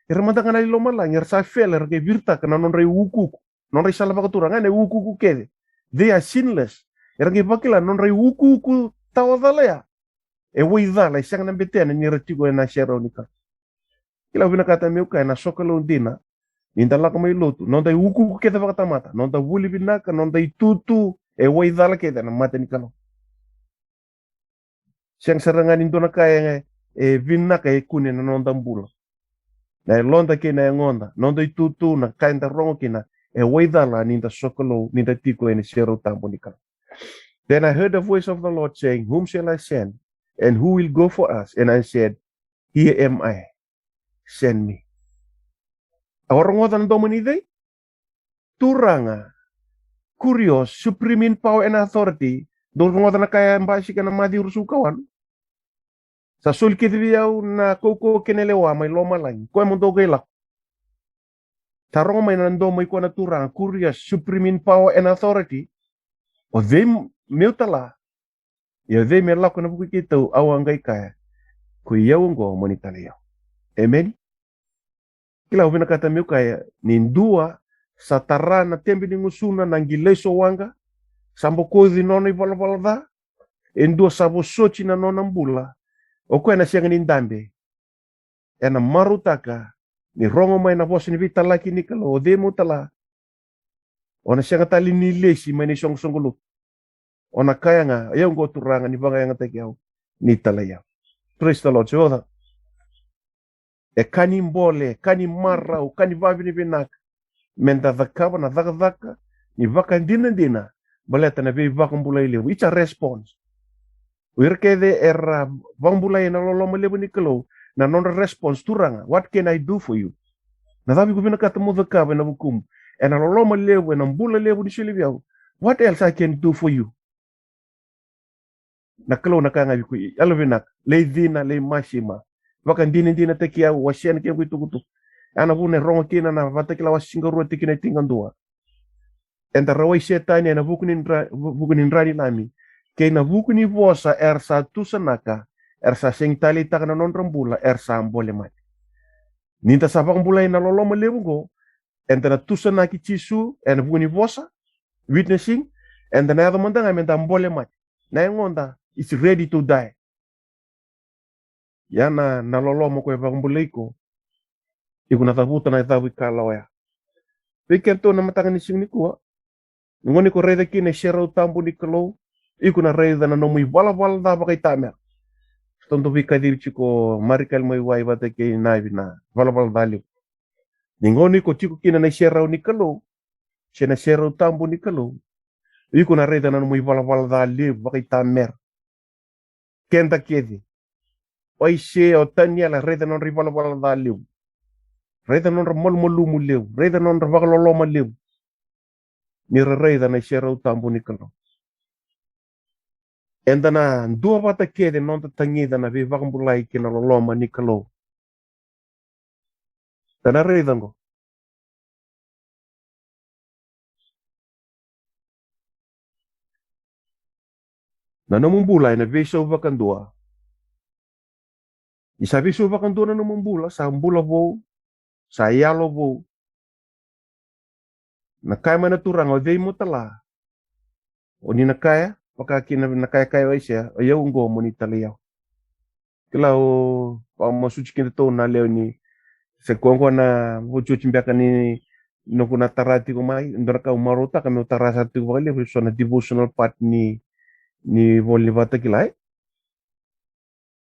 Irmanda ka na ilomalang sa fel erke virta ka na non rei wuku. Non rei sala pakatura ngane wuku kede. They are sinless. Erang ipakila non rei wuku tawadala ya. Widala isang nambitian ni retigo na shero nika. Kila binakata miuka na sokalo dina. Indala ka may luto. Non dai wuku kede pakatamata. Non da wuli binaka. Non dai tutu. Widala kede na mata ni kalo. Siyang sarangan indo na kaya binaka kunin na non dambula. Na londa kina ngonda. Non dai tutu na kaya da rongo kina. Widala ninda sokolo ninda tiko ene shero tambonika. Then I heard the voice of the Lord saying, whom shall I send? And who will go for us? And I said, here am I. Send me. Orang ngotan domini day? Turanga. Curious, supreme in power and authority. Doon ngotan na kaya mbasi ka na madi urusukawan. Sa sulkit viyaw na koko kinelewa may loma lang. Kaya mo do gailak. Tarong may nando may kwa naturang curious, supreme in power and authority. O they meutala. Ya they me lako na bukikito awang gay kaya. Kuyawang go monitalayo. Amen. Kila ubina kata meu kaya nindua sa tara na tembe ni ngusuna ng gileso wanga. Sambo kozi nono ibalbalada. Endua sabo sochi na nonang bula. O kwa na siyang nindambe. Ena marutaka. Ni rongo may na boss ni vitala kini kalo o demo tala. O na siya nga tali nilesi may ni siyong sunggulo. O na kaya nga ayaw go turangan ni bangay nga tagyaw ni talaya. Praise the Lord. So kani mbole, kani marau, kani babi ni binak. Menda dhakaba na dhaka ni vaka dina. Baleta na bi vaka mbulay lewu. It's a response. Uirkede era bambulay na loloma lewu ni kalo. Na non-response turanga. What can I do for you? Na sabi ko pinakatamo dhakaba na bukum. E na loloma lewu, na mbula lewu ni silibiyaw. What else I can do for you? Nakalo nakangabi ko. Alavinak. Lay dina, lay masima. Vaka dina tekia wasian kia kutu. Ana vune rongo kina na Vatakila wasingaru tekina tingandua. Enta rawai setani na vukunin rani nami. Kay na vukuni vosa ersa tusanaka. sa sing tali ta kana non rambula sa ambole mati ninta sabang bulai na loloma lebu go entana tusa na kichisu en buni vosa witnessing and the other manda ngamenta ambole mati na ngonda is ready to die yana na loloma ko evambulei ko ikuna tabuta na tabu kaloya Pikento na matanga ni sing ni kuwa ngoni ko reda kine shero tambu ni kalo ikuna reda na nomu wala da bakay tamer tondo vika chiko marikal mo iwai bata ke na wala dali ngoni ko chiko kina na shero ni kalo shena shero tambu ni kalo ikuna reda na nomu wala dali bakay tamer kenta kedi oi she o tanya la reda non wala dali reda non mol molumu lew reda non vagaloloma lew ni reda na shero tambu ni kalo endana dua bata kede non tangida na vi vakambulai kina loloma ni kalo tana reda ngo na namumbulai na vi so vakandua isabi so vakandua na namumbula sa mbula vo sa yalo vo na kaya mana turang o vei mutala o ni na kaya pakakina na kaya kaya waisya o yau ngo mo ni taliyaw kila o masuchi kinta to na leo ni se kongo na vuchu chimbiaka ni no kuna tarati ko mai ndora ka umarota kami utarasa tu ko le so na devotional part ni Vola Vakatakila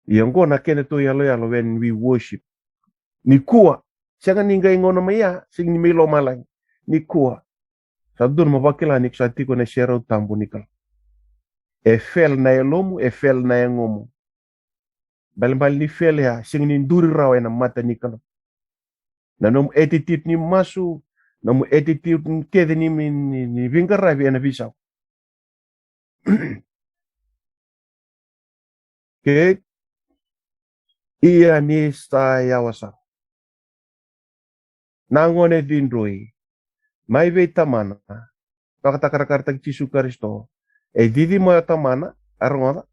yongo na kene to yalo when we worship ni kuwa siya ninga ingono maya sing ni milo malang ni kuwa sa dun mabakila ni ksati ko na shero tambu nikal e fel na elomu e fel na engomu balbal ni fel ya sing ni nduri rawe na mata nikal na nom attitude ni masu nom attitude kede ni vingara vi na visau ke iya ni sta yawasa nangone dindroi mai ve tamana pakatakarakar Jisu Kristo e didi mo tamana arongoda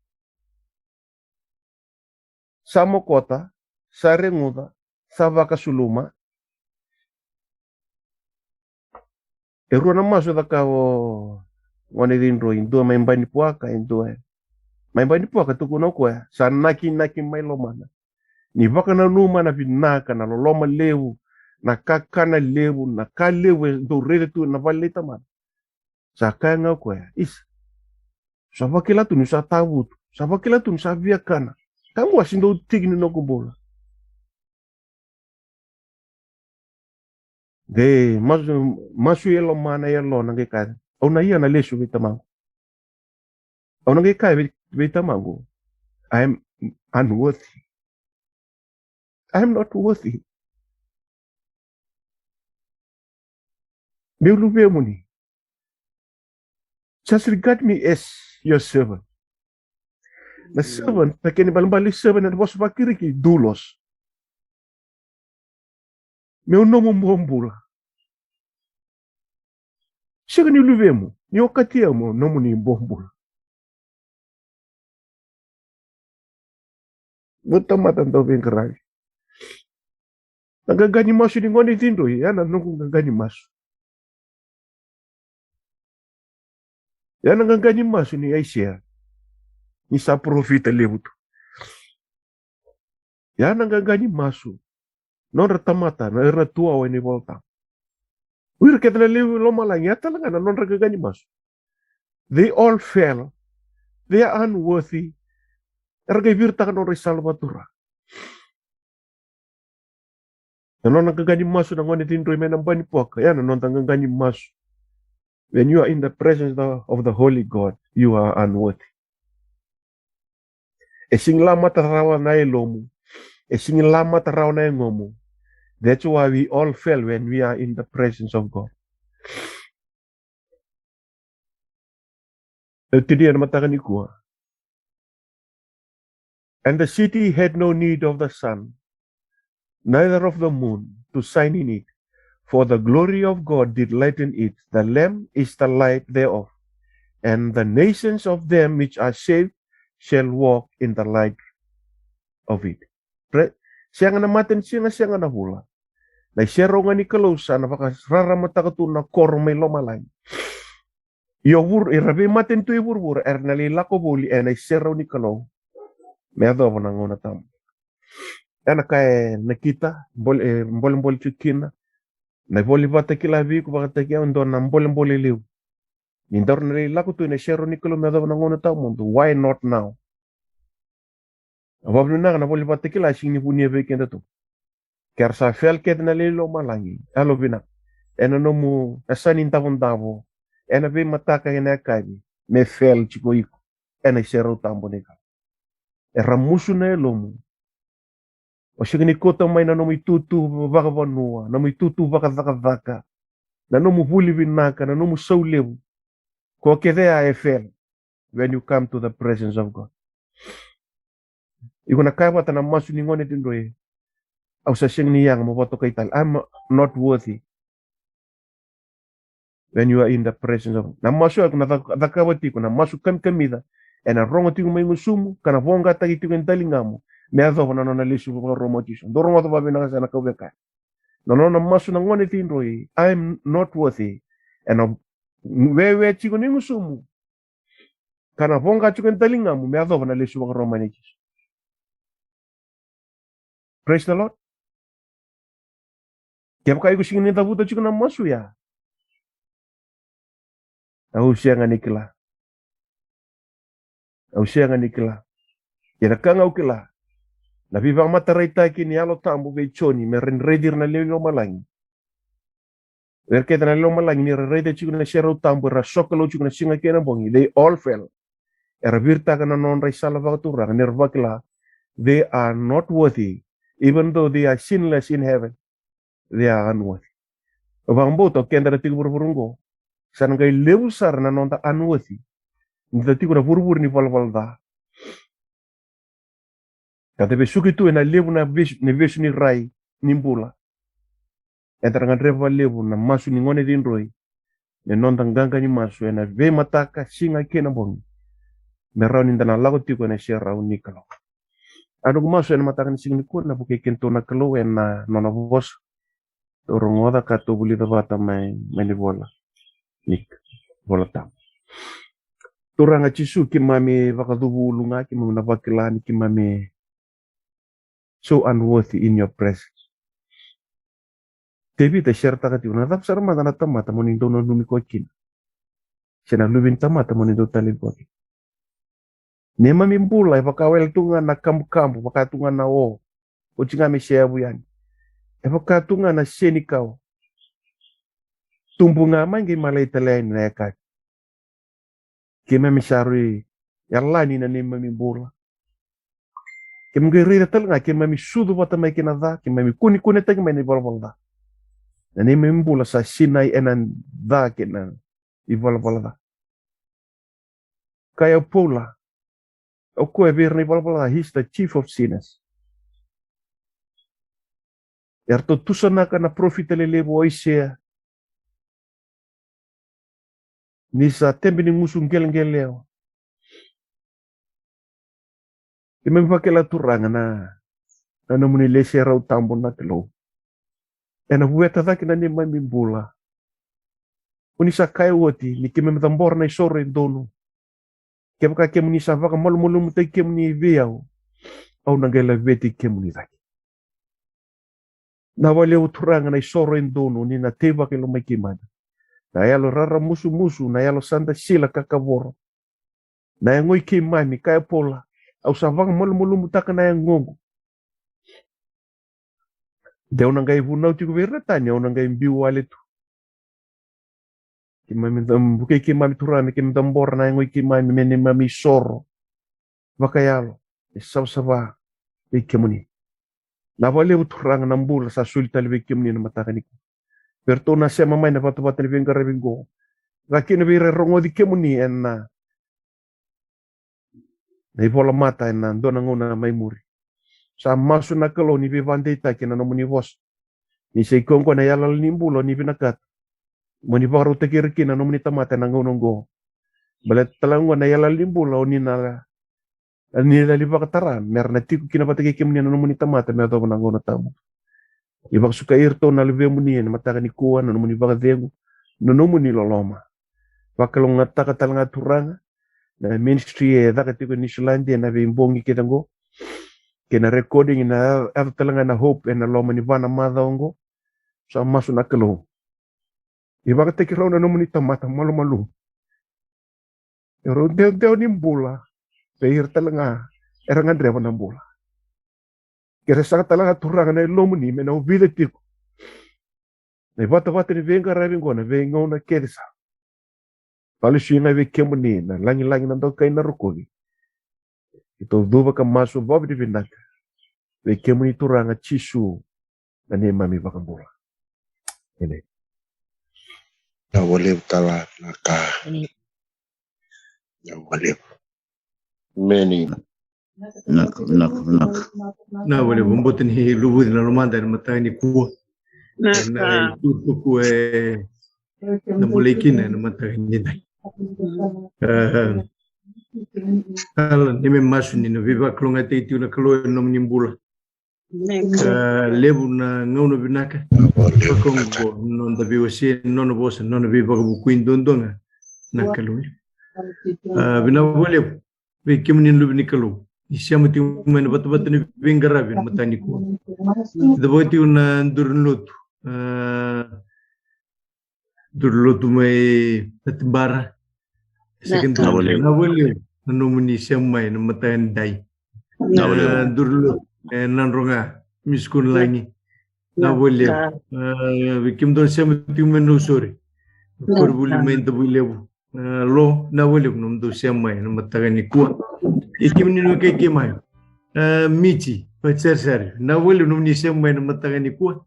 samo kota sarenguda savaka suluma e ruana maso da kao ngone dindroi ndo mai mbani puaka ndo mai mbani puaka tu kuno ko sa naki mai lomana ni vaka na numa na vinaka na loloma lewu na kakana lewu na ka lewu do rede tu na valeta man sa kanga ko is sa vakila tu sa tawu sa vakila tu sa via kana kamu asindo tigni no kubola de masu yelo mana yelo na ke ka ona ia na lesu vitamang ona ke ka vitamango I am unworthy. I am not worthy. Muni. Just regard me as your servant. The servant, na kinibalimbali servant na was vakiriki dulos. Meu nomo mbombula. Siya ni luvemo, ni okatia mo nomo ni mbombula. Mutamatan daw bingkaray. Nagagani maso ni ngoni tindo yan anong nagagani maso. Yan nagagani maso ni Aisha. Ni sa profita lebuto. Yan nagagani maso. Non ratamata na eratua wa ni volta. Wir ketna lebu loma lang yata lang na non nagagani maso. They all fell. They are unworthy. Ergay virta kan ori salvatura. Ano nagagani maso na ngoni tindo may nambani puak. Yan ano nagagani maso. When you are in the presence of the Holy God, you are unworthy. Esing lama tarawa na elomu. Esing lama tarawa na engomu. That's why we all fail when we are in the presence of God. Today na matagani ko. And the city had no need of the sun, neither of the moon to shine in it, for the glory of God did lighten it. The Lamb is the light thereof, and the nations of them which are saved shall walk in the light of it. Siang na maten siang na hula. Na share nga ni Kalausa na baka rara matakatu na korme lomalay. Yowur irabe maten tu iwur ernali lako boli na share ni Kalau. Meado na ngona tam. Ana kay nakita bol chikina. Na boli Vakatakila vi ku Vakatakila ndo na bol liu. Nindor na lako tu na share ni Kalau meado na ngona tam. Why not now? Abab na boli Vakatakila sing ni punya vekenda tu. Ker sa fel ket na lelo malangi alo bina ena no mu asanin tavon ena be mataka ena kabi me fel chiko iko ena shero tambo neka era musu na lomu o shigni kota mai na no mitutu vaka vanua na mitutu vaka na no mu vuli vinaka na no mu saulevu ko kede a efel when you come to the presence of God iguna kaiwa tana masu ni ngone tindoe au sa siyang niyang maboto kay tal. I'm not worthy when you are in the presence of na masu ako na dakawati ko na masu kamida ena rongo tingo may musumu kana vonga tagi tingo talingamo me azo na na lisu ko romotisho doro mo to babe na sana kaweka no na masu na ngone tindroi I'm not worthy ena wewe tingo ni musumu kana vonga tingo talingamo me azo na lisu ko romotisho. Praise the Lord. Kaya kayo gusto nyo tabuto chiko na masu ya. Au siya nga nikila. Kaya kanga ukila. Nabibang mataray taki ni alo tambo kay choni. Meron redir na lilo malangi. Kaya na lilo malangi ni redir chiko na siya tambo. Rasokalo chiko na singa kaya na bongi. They all fell. Erabirta ka na non ray salavaturang. Nervakila. They are not worthy. Even though they are sinless in heaven. They are unworthy. Bang boto kenda na tigo burburungo. Sana kay lewusar na nonta unworthy. Nita tigo na burbur ni valvalda. Kata besuki tu na lewu na besu ni rai nimbula. Entra nga dreva lewu na masu ni ngone din roi. Ne nonta ganga ni masu na ve mataka singa kena bongi. Merau ninta na lago tigo na siya rau ni Kalau. Ano kumasu na mataka ni singa ni kuna buke kento na Kalau na nona bos. Orang oda kato buli tabata mai ni Vola. Nik Vola tam. Turanga chisu kimami vakadubulunga kimami navakilani kimami so unworthy in your presence. Tebi te share takati una tap sarma dana tamata monindo no numi kokin. Sena lubin tamata monindo taliboti. Nema mimbula vakawel tunga na kambu vakatunga na o. Ochinga me share buyani. Evakatunga na sheni kau. Tumbunga mangi malay talain na yakat. Kima misarui yalani na nema mimbula. Kima giri talanga kima misudu bata mai kinada kima mikuni tagi mai ni balbalda. Na nema mimbula sa sinay enan da kina i balbalda. Kaya Vola. Oku ebir ni balbalda, he's the chief of sinners. Erto tusanaka na profita lelevo oisea. Nisa tembe ni musung geleng-geleo. Kima mipakela turanga na namuni lese rau tambo na Kalau. Ena hueta dhaki na nema mimbula. Unisa kaya woti ni kima mitambor na isore dono. Kema ka kema nisa vaka malu mutai kema ni viau. Au nangela veti kema ni dhaki. Na wale uturanga na isore dono ni na teva kelo mai kimana. Na yalo rara musu na yalo santa sila kakavoro. Na yangoi kimami kaya Vola. Au savanga malu mutaka na yangongo. Deu nangai vunau tiku verretanya au nangai mbiu wale tu. Kimami buke kimami turami kimi tambor na yangoi kimami meni mami soro. Vakayalo. Isau-saba ikemuni. Na wale uturanga nambula sa sulita libe ikemuni na matakaniku. Pertona siya mamay na patubata ni Vengarabingo. Gaki na bire rongo di kemuni na ibola mata na dona ngona may muri. Sa masu na Kalau ni bibande taki na namuni vos. Ni sa ikongko na yalal nimbulo ni binakat. Muni baro tekiriki na namuni tamata na ngonongo. Balet talango na yalal nimbulo ni na Ani la liba katara merna tiku kina patake kemni no muni tamata me do na ngona tamu. Iba suka irto na libe muni na mataka ni kuwa no muni ba degu no muni loloma. Bakalong nataka talanga turanga na ministry e daka tiku ni Shalandi na be mbongi ketango. Kena recording na talanga na hope na loma ni bana madongo. Sa masu na kelo. Iba katake rauna no muni tamata malu. Ero deo ni mbula. Peir talanga eranga dreva na bola. Kere saka talanga turanga na lomuni me na uvile tiku. Na vata ni venga ravingo na venga na kerisa. Pali shinga ve kemuni na langi na ndoka ina rukogi. Ito duva ka maso bobi di vinaka. Ve kemuni turanga chisu na ne mami vakambola. Ene. Na wale tala naka. Na wale. Many. Nak. Na wale bumbutin hi lubu na lumanda na matani kuwa. Na tutu kuwa na mulekina na matani dai. Kala nime masu ni na viva klonga te tiu na kalo nom nimbula. Lebu na ngono binaka. Pakongo non da viva si non bosa non viva bukuin dondonga na kalo. Bina wale be kemunin lubni kalo. Isiamati umene bat ni vengarabi matani ko. Da boti una durlotu mai tatbara. Second na wale no muni siamai na matani dai. Durlo nanronga miskun langi. Na wale bikim don siamati umene usore. Korbuli main tabulebu. Lo na wale nom do siamai na matani ko. Ikim nino kay kimay. Michi, pachersari. Na wali nung ni siya may namataga ni kuwa.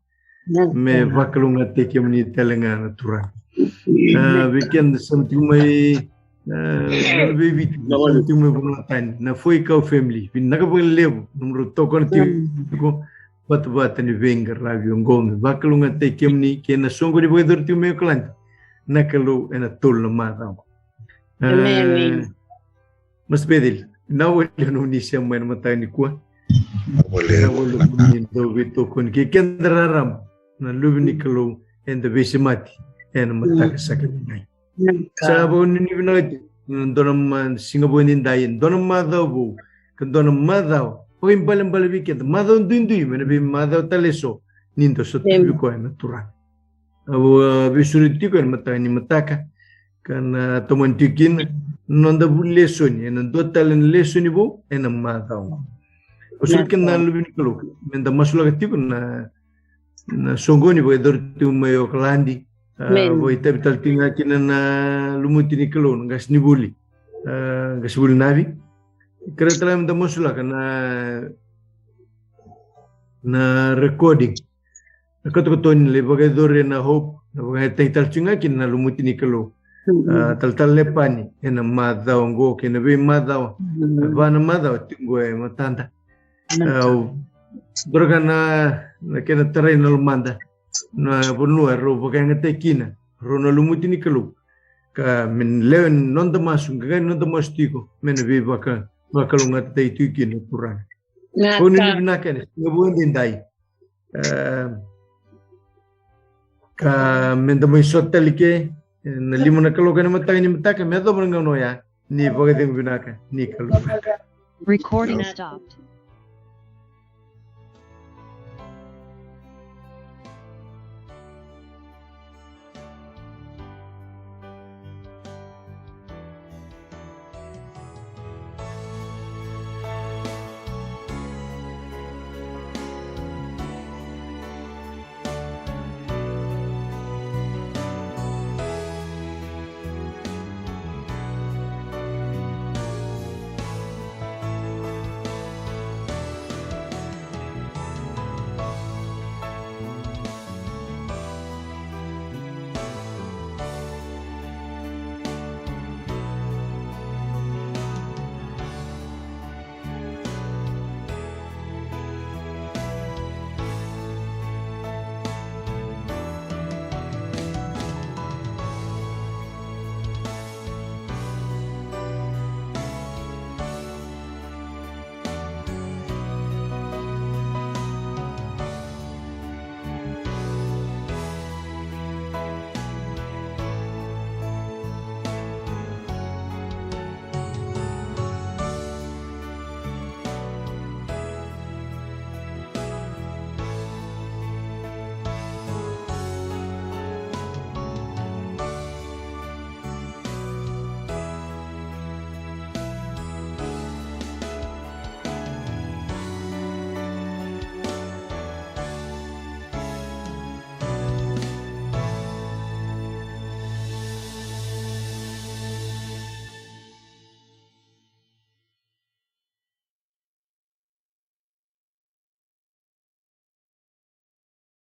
May vakalong at tekim ni talanga na turan. Weekend something may baby something may bunatan na foi ikaw family. Pinakapang levo numero tokon ko bat ni venga rabi yung gome. Vakalong at tekim ni kaya na songo ni bagay dorti may kalant. Nakalo na tol na mataw. Mas bedel. Na wala nung ni siya may namatay ni kuwa. Na wala ni Dovito kun kikendraram na lubi ni kalo and the besimati and namatay sa kanilay. Sa abo ni binagay donam singabo ni dayin donam madaw bo kan donam madaw pagin balang-balabikit madaw duinduy manabi madaw taleso nindo sa tubi ko ay natural. Abo bisuriti ko ay namatay ni mataka kan tumantikin nanda bu lesson en total en lesson ibo en madaw usul ken na lubin kalo menda masula katiku na songoni bo dorti umayo klandi bo itabital tinga kinana lumutini kalo ngas nibuli ngas bul nabi kretala menda masula kana na recording nakatukoton le bagay dore na hope na bagay taital tinga kinana lumutini kalo tal Lepani ena madao ngo kena be madao bana madao tingo matanda droga na kena terreno lumanda na bonua ro bakanga tekina rono lumutini kalu ka men lewen non da masu ga non da mastiko men be bakalunga te tuki no puran oni ni binakane ngabo ndai ka men da mai sotalike na limo na kalo kana mataka ni mataka me do Manoa ni pagdating binaka ni kalo. Recording stopped.